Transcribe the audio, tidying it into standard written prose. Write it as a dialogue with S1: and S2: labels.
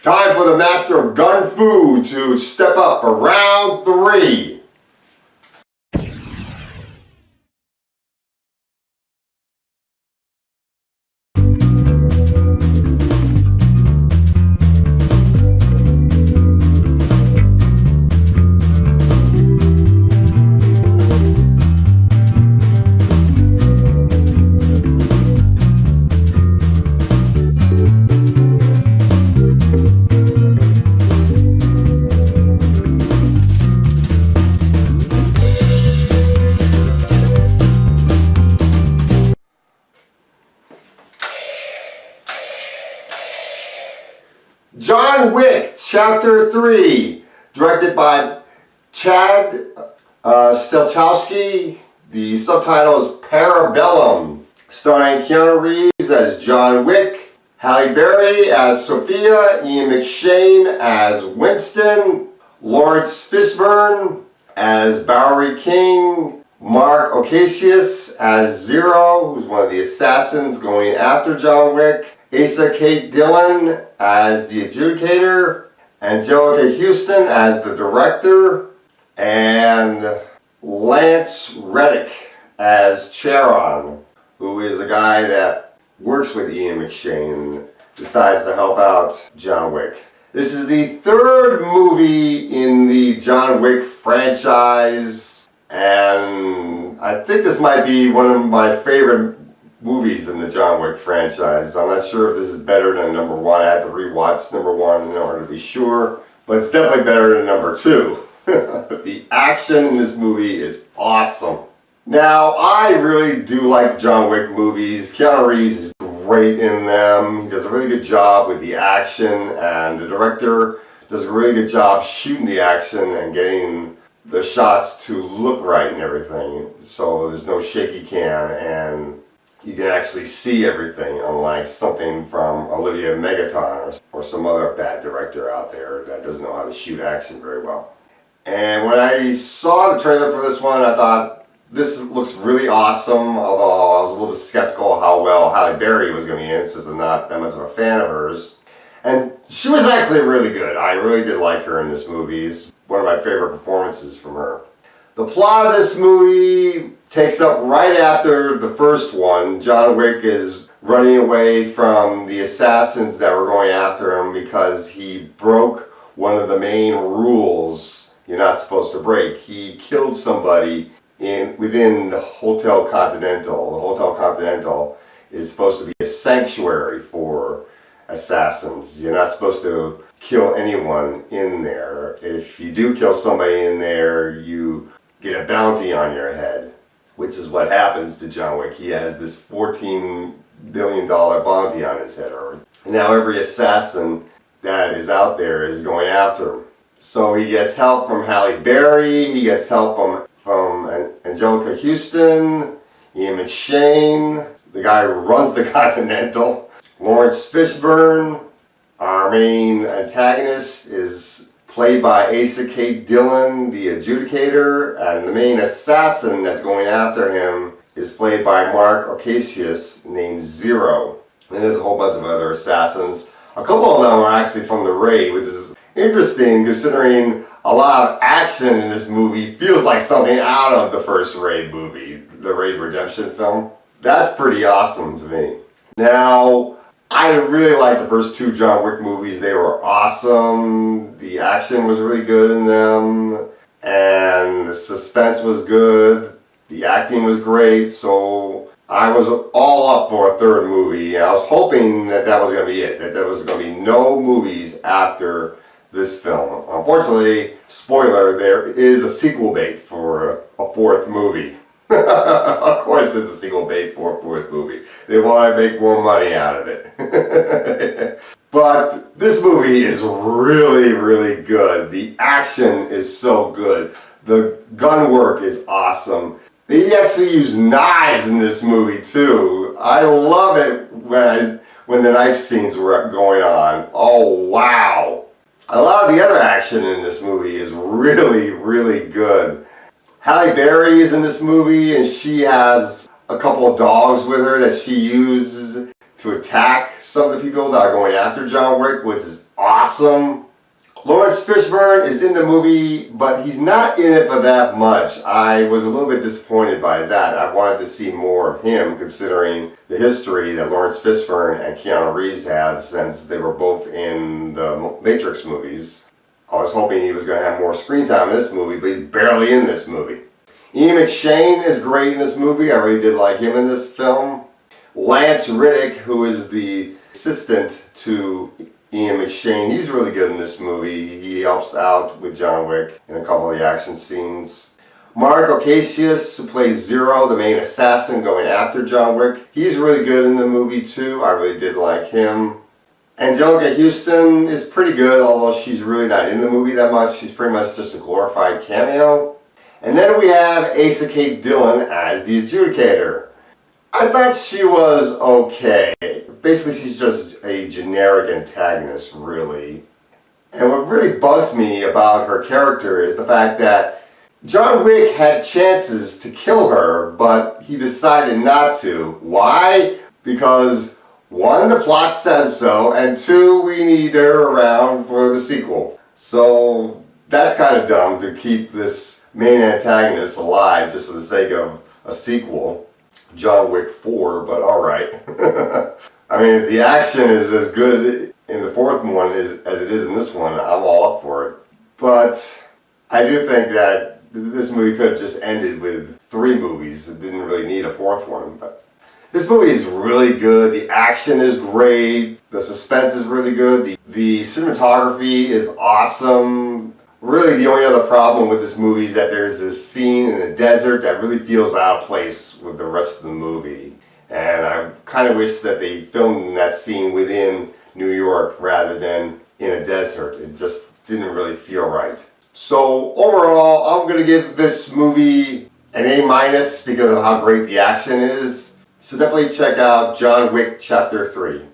S1: Time for the master of gun fu to step up for round 3. John Wick Chapter 3, directed by Chad Stahelski. The subtitle is Parabellum, starring Keanu Reeves as John Wick, Halle Berry as Sophia, Ian McShane as Winston, Lawrence Fishburne as Bowery King, Mark Ocasio as Zero, who's one of the assassins going after John Wick, Asa Kate Dillon as the adjudicator, Angelica Houston as the director, and Lance Reddick as Charon, who is a guy that works with Ian McShane, decides to help out John Wick. This is the 3rd movie in the John Wick franchise, and I think this might be one of my favorite movies in the John Wick franchise. I'm not sure if this is better than number 1. I had to rewatch number 1 in order to be sure, but it's definitely better than number 2. The action in this movie is awesome. Now, I really do like John Wick movies. Keanu Reeves is great in them. He does a really good job with the action, and the director does a really good job shooting the action and getting the shots to look right and everything. So there's no shaky cam, and you can actually see everything, unlike something from Olivia Megaton or some other bad director out there that doesn't know how to shoot action very well. And when I saw the trailer for this one, I thought, this looks really awesome, although I was a little bit skeptical of how well Halle Berry was going to be in, since I'm not that much of a fan of hers. And she was actually really good. I really did like her in this movie. It's one of my favorite performances from her. The plot of this movie takes up right after the first one. John Wick is running away from the assassins that were going after him because he broke one of the main rules you're not supposed to break. He killed somebody within the Hotel Continental. The Hotel Continental is supposed to be a sanctuary for assassins. You're not supposed to kill anyone in there. If you do kill somebody in there, you get a bounty on your head, which is what happens to John Wick. He has this $14 billion bounty on his head. And now every assassin that is out there is going after him. So he gets help from Halle Berry, he gets help from Angelica Houston, Ian McShane, the guy who runs the Continental, Lawrence Fishburne. Our main antagonist is played by Asa Kate Dillon, the adjudicator, and the main assassin that's going after him is played by Mark Ocasio, named Zero. And there's a whole bunch of other assassins. A couple of them are actually from The Raid, which is interesting considering a lot of action in this movie feels like something out of the first Raid movie, the Raid Redemption film. That's pretty awesome to me. Now, I really liked the first 2 John Wick movies. They were awesome. The action was really good in them, and the suspense was good. The acting was great, so I was all up for a 3rd movie. I was hoping that that was going to be it, that there was going to be no movies after this film. Unfortunately, spoiler, there is a sequel bait for a 4th movie. Of course there's a sequel bait for a 4th movie. They want to make more money out of it. But this movie is really, really good. The action is so good. The gun work is awesome. They actually use knives in this movie too. I love it when the knife scenes were going on. Oh wow. A lot of the other action in this movie is really, really good. Halle Berry is in this movie, and she has a couple of dogs with her that she uses to attack some of the people that are going after John Wick, which is awesome. Lawrence Fishburne is in the movie, but he's not in it for that much. I was a little bit disappointed by that. I wanted to see more of him, considering the history that Lawrence Fishburne and Keanu Reeves have since they were both in the Matrix movies. I was hoping he was going to have more screen time in this movie, but he's barely in this movie. Ian McShane is great in this movie. I really did like him in this film. Lance Reddick, who is the assistant to Ian McShane, he's really good in this movie. He helps out with John Wick in a couple of the action scenes. Mark Ocasius, who plays Zero, the main assassin going after John Wick, he's really good in the movie too. I really did like him. Angelica Houston is pretty good, although she's really not in the movie that much. She's pretty much just a glorified cameo. And then we have Asa Kate Dillon as the adjudicator. I thought she was okay. Basically, she's just a generic antagonist, really. And what really bugs me about her character is the fact that John Wick had chances to kill her, but he decided not to. Why? Because 1, the plot says so, and 2, we need her around for the sequel. So that's kind of dumb to keep this main antagonist alive just for the sake of a sequel. John Wick 4, but alright. I mean, if the action is as good in the fourth one as it is in this one, I'm all up for it. But I do think that this movie could have just ended with 3 movies. It didn't really need a 4th one. But this movie is really good. The action is great. The suspense is really good. The cinematography is awesome. Really, the only other problem with this movie is that there's this scene in the desert that really feels out of place with the rest of the movie. And I kind of wish that they filmed that scene within New York rather than in a desert. It just didn't really feel right. So overall, I'm going to give this movie an A- because of how great the action is. So definitely check out John Wick Chapter 3.